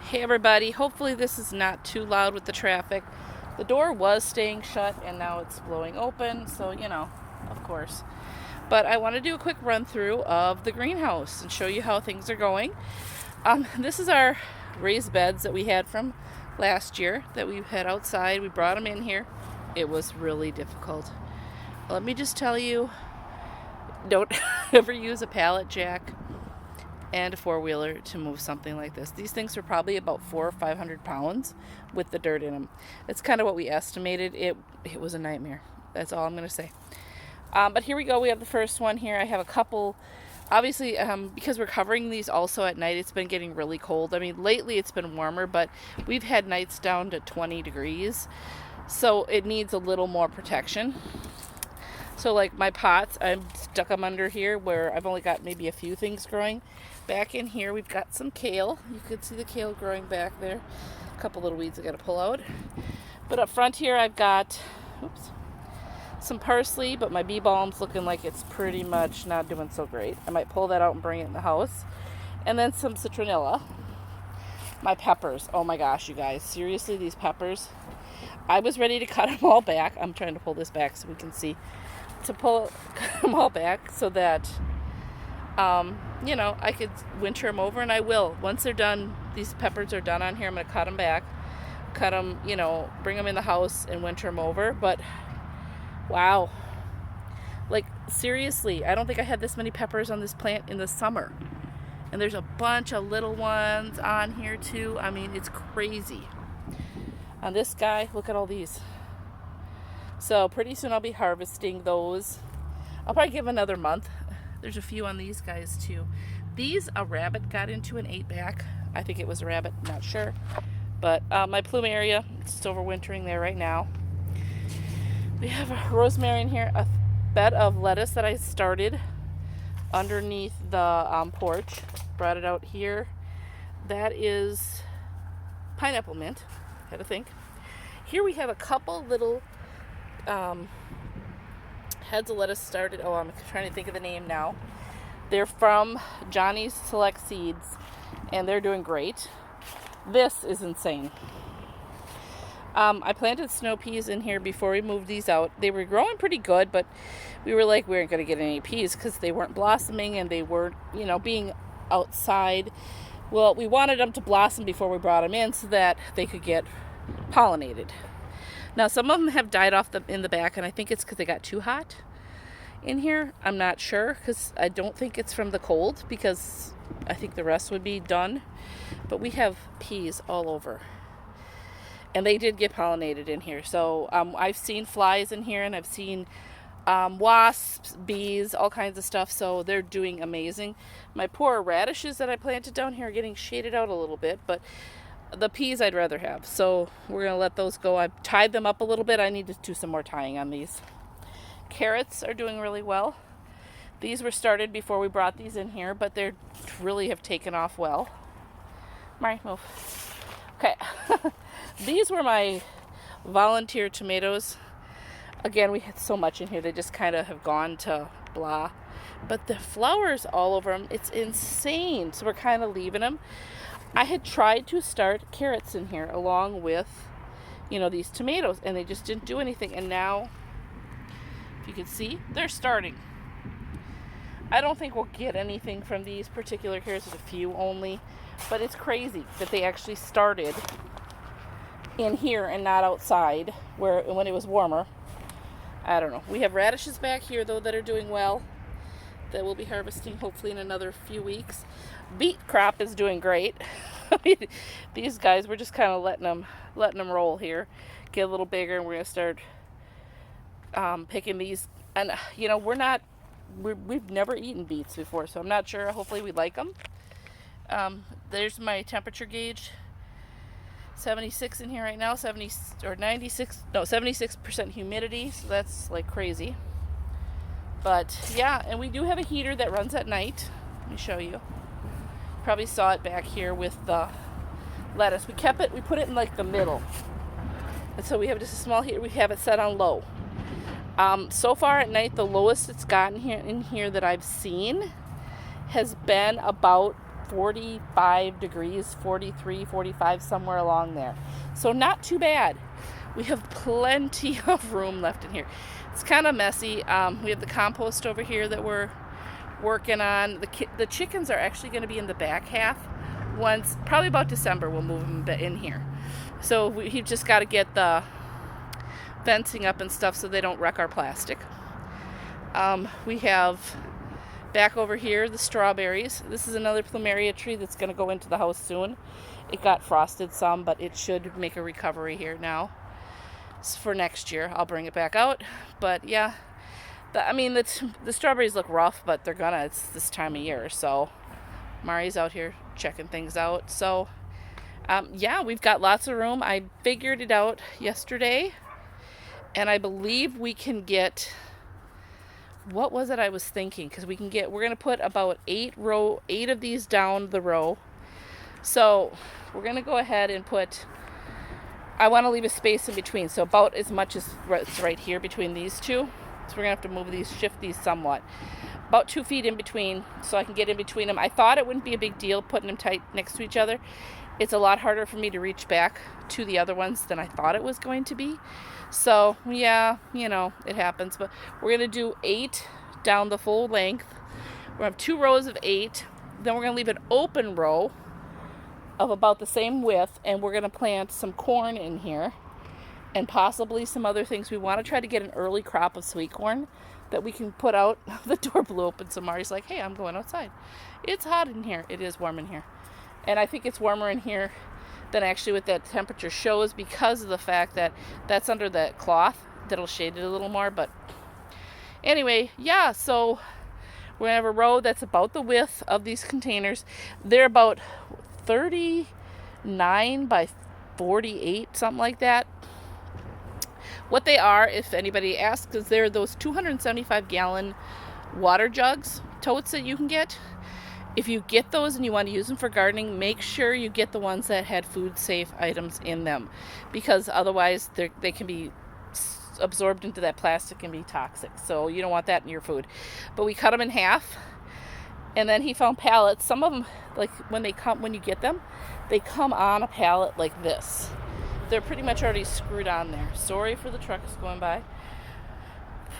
Hey everybody, hopefully this is not too loud with the traffic. The door was staying shut and now it's blowing open, so of course. But I want to do a quick run through of the greenhouse and show you how things are going. This is our raised beds that we had from last year that we had outside. We brought them in here. It was really difficult. Let me just tell you, don't ever use a pallet jack and a four-wheeler to move something like this. These things are probably about 400 or 500 pounds with the dirt in them. That's kind of what we estimated. It was a nightmare. That's all I'm going to say. But here we go. We have the first one here. I have a couple. Obviously, because we're covering these also at night, it's been getting really cold. I mean, lately it's been warmer, but we've had nights down to 20 degrees. So it needs a little more protection. So like my pots, I've stuck them under here where I've only got maybe a few things growing. Back in here, we've got some kale. You can see the kale growing back there. A couple little weeds I got to pull out. But up front here, I've got, some parsley, but my bee balm's looking like it's pretty much not doing so great. I might pull that out and bring it in the house. And then some citronella. My peppers. Oh my gosh, you guys. Seriously, these peppers. I was ready to cut them all back. I'm trying to pull this back so we can see. Cut them all back so that, I could winter them over, and I will. Once they're done, these peppers are done on here, I'm going to cut them back. Cut them, bring them in the house and winter them over. But wow. Like, seriously, I don't think I had this many peppers on this plant in the summer. And there's a bunch of little ones on here too. I mean, it's crazy. On this guy, look at all these. So pretty soon I'll be harvesting those. I'll probably give another month. There's a few on these guys too. These, a rabbit got into and ate back. I think it was a rabbit, not sure. But my plumeria, it's still overwintering there right now. We have a rosemary in here, a bed of lettuce that I started underneath the porch. Brought it out here. That is pineapple mint, had to think. Here we have a couple little heads of lettuce started. Oh, I'm trying to think of the name now. They're from Johnny's Select Seeds, and they're doing great. This is insane. I planted snow peas in here before we moved these out. They were growing pretty good, but we were like, we weren't going to get any peas because they weren't blossoming and they weren't, being outside. Well, we wanted them to blossom before we brought them in so that they could get pollinated. Now, some of them have died off in the back, and I think it's because they got too hot in here. I'm not sure because I don't think it's from the cold because I think the rest would be done. But we have peas all over. And they did get pollinated in here. So I've seen flies in here, and I've seen wasps, bees, all kinds of stuff. So they're doing amazing. My poor radishes that I planted down here are getting shaded out a little bit, but the peas I'd rather have. So we're going to let those go. I've tied them up a little bit. I need to do some more tying on these. Carrots are doing really well. These were started before we brought these in here, but they really have taken off well. Mari, move. Okay. These were my volunteer tomatoes. Again, we had so much in here, they just kind of have gone to blah. But the flowers all over them, it's insane. So we're kind of leaving them. I had tried to start carrots in here along with, these tomatoes, and they just didn't do anything. And now, if you can see, they're starting. I don't think we'll get anything from these particular carrots. There's a few only. But it's crazy that they actually started in here and not outside when it was warmer. I don't know. We have radishes back here though that are doing well, that we'll be harvesting hopefully in another few weeks. Beet crop is doing great. These guys, we're just kind of letting them roll here, get a little bigger, and we're gonna start picking these. And we've never eaten beets before, so I'm not sure. Hopefully we like them. There's my temperature gauge. 76 in here right now, 76% humidity, so that's like crazy. But yeah, and we do have a heater that runs at night. Let me show you. Probably saw it back here with the lettuce. We put it in like the middle. And so we have just a small heater. We have it set on low. So far at night, the lowest it's gotten in here that I've seen has been about 45 degrees, 43, 45, somewhere along there. So not too bad. We have plenty of room left in here. It's kind of messy. We have the compost over here that we're working on. The chickens are actually going to be in the back half. Once, probably about December, we'll move them in here. So we've just got to get the fencing up and stuff so they don't wreck our plastic. We have back over here the strawberries. This is another plumeria tree that's going to go into the house soon. It got frosted some, but it should make a recovery here now. For next year, I'll bring it back out. But yeah, the strawberries look rough, but it's this time of year. So Mari's out here checking things out. So yeah, we've got lots of room. I figured it out yesterday, and I believe we can get, what was it I was thinking? Because we're going to put about 8 of these down the row. So we're going to go ahead and I want to leave a space in between. So about as much as right here between these two. So we're going to have to shift these somewhat. About 2 feet in between so I can get in between them. I thought it wouldn't be a big deal putting them tight next to each other. It's a lot harder for me to reach back to the other ones than I thought it was going to be. So yeah, it happens. But we're going to do 8 down the full length. We're going to have 2 rows of 8. Then we're going to leave an open row of about the same width. And we're going to plant some corn in here. And possibly some other things. We want to try to get an early crop of sweet corn that we can put out. The door blew open, so Mari's like, hey, I'm going outside. It's hot in here. It is warm in here. And I think it's warmer in here than actually what that temperature shows because of the fact that that's under the cloth that'll shade it a little more. But anyway, yeah, so we're going to have a row that's about the width of these containers. They're about 39 by 48, something like that. What they are, if anybody asks, is they're those 275-gallon water jugs, totes that you can get. If you get those and you want to use them for gardening, make sure you get the ones that had food-safe items in them, because otherwise they can be absorbed into that plastic and be toxic. So you don't want that in your food. But we cut them in half, and then he found pallets. Some of them, like when you get them, they come on a pallet like this. They're pretty much already screwed on there. Sorry for the trucks going by.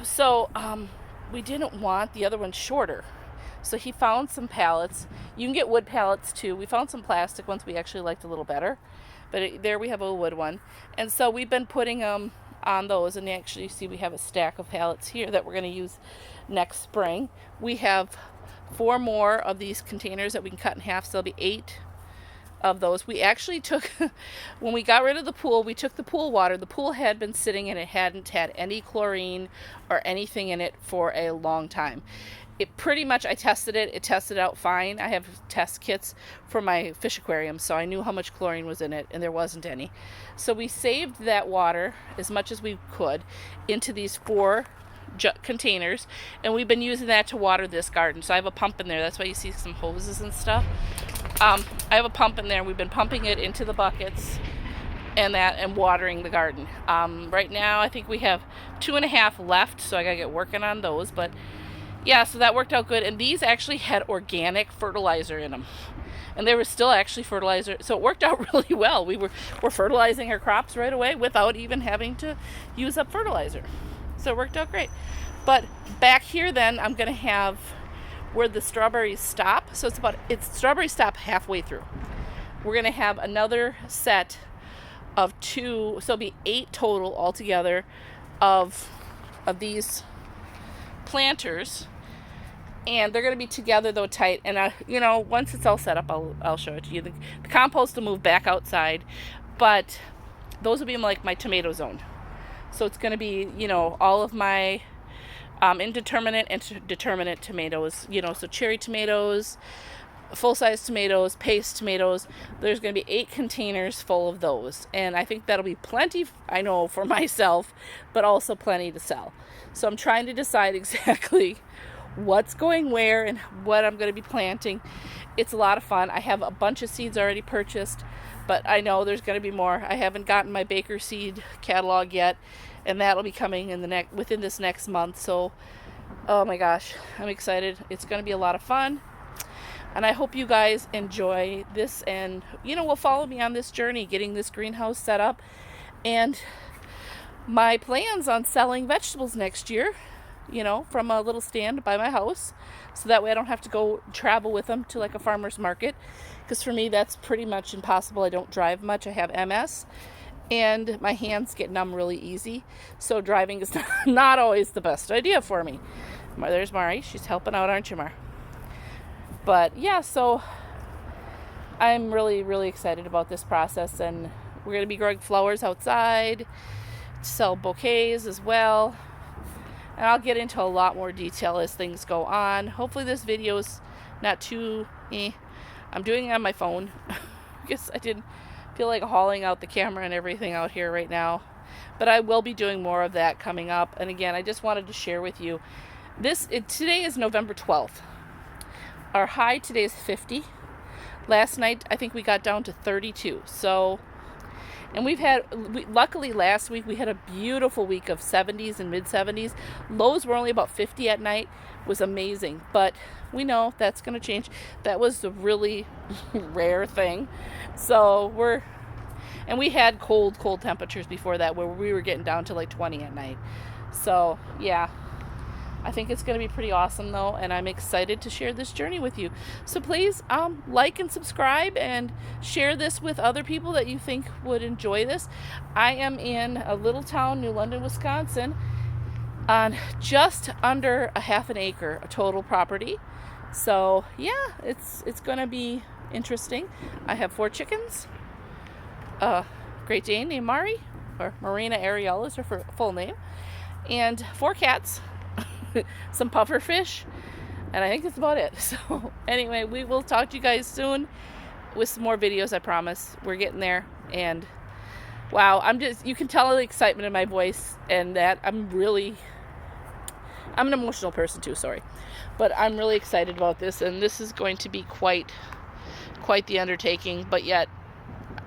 So we didn't want the other one shorter. So he found some pallets. You can get wood pallets too. We found some plastic ones we actually liked a little better. But there we have a wood one. And so we've been putting them on those. And actually, you see we have a stack of pallets here that we're going to use next spring. We have 4 more of these containers that we can cut in half. So there'll be 8 of those. We actually took, when we got rid of the pool, we took the pool water. The pool had been sitting and it hadn't had any chlorine or anything in it for a long time. It pretty much, I tested it. It tested out fine. I have test kits for my fish aquarium, so I knew how much chlorine was in it, and there wasn't any. So we saved that water as much as we could into these 4 containers, and we've been using that to water this garden. So I have a pump in there. That's why you see some hoses and stuff. I have a pump in there. We've been pumping it into the buckets and watering the garden. Right now, I think we have 2.5 left, so I gotta get working on those. But yeah, so that worked out good. And these actually had organic fertilizer in them, and they were still actually fertilizer. So it worked out really well. We're fertilizing our crops right away without even having to use up fertilizer. So it worked out great. But back here, then I'm gonna have where the strawberries stop. So strawberries stop halfway through. We're going to have another set of 2, so it'll be 8 total altogether of these planters. And they're going to be together though tight. And once it's all set up, I'll show it to you. The compost will move back outside, but those will be like my tomato zone. So it's going to be, all of my indeterminate and determinate tomatoes, so cherry tomatoes, full-size tomatoes, paste tomatoes. There's going to be 8 containers full of those, and I think that'll be plenty, I know, for myself, but also plenty to sell. So I'm trying to decide exactly what's going where and what I'm going to be planting. It's a lot of fun. I have a bunch of seeds already purchased, but I know there's going to be more. I haven't gotten my Baker seed catalog yet, and that'll be coming within this next month. So, oh my gosh, I'm excited. It's going to be a lot of fun. And I hope you guys enjoy this and, will follow me on this journey, getting this greenhouse set up and my plans on selling vegetables next year, from a little stand by my house. So that way I don't have to go travel with them to like a farmer's market. Because for me, that's pretty much impossible. I don't drive much. I have MS. And my hands get numb really easy. So driving is not always the best idea for me. There's Mari. She's helping out, aren't you, Mar? But yeah, so I'm really, really excited about this process. And we're going to be growing flowers outside, sell bouquets as well. And I'll get into a lot more detail as things go on. Hopefully this video is not too I'm doing it on my phone. Because I didn't feel like hauling out the camera and everything out here right now. But I will be doing more of that coming up. And again, I just wanted to share with you. Today is November 12th. Our high today is 50. Last night, I think we got down to 32. So, and luckily last week, we had a beautiful week of 70s and mid 70s. Lows were only about 50 at night. It was amazing. But we know that's going to change. That was a really rare thing. So we had cold temperatures before that where we were getting down to like 20 at night. So yeah, I think it's going to be pretty awesome though. And I'm excited to share this journey with you. So please like and subscribe and share this with other people that you think would enjoy this. I am in a little town, New London, Wisconsin, on just under a half an acre, a total property. So yeah, it's going to be interesting. I have 4 chickens, a Great Dane named Mari, or Marina Ariella is her full name, and 4 cats, some puffer fish, and I think that's about it. So anyway, we will talk to you guys soon with some more videos, I promise. We're getting there, and wow, you can tell the excitement in my voice, and that I'm an emotional person too, sorry. But I'm really excited about this, and this is going to be quite the undertaking, but yet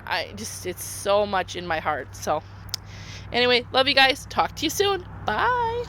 it's so much in my heart. So anyway, love you guys. Talk to you soon. Bye.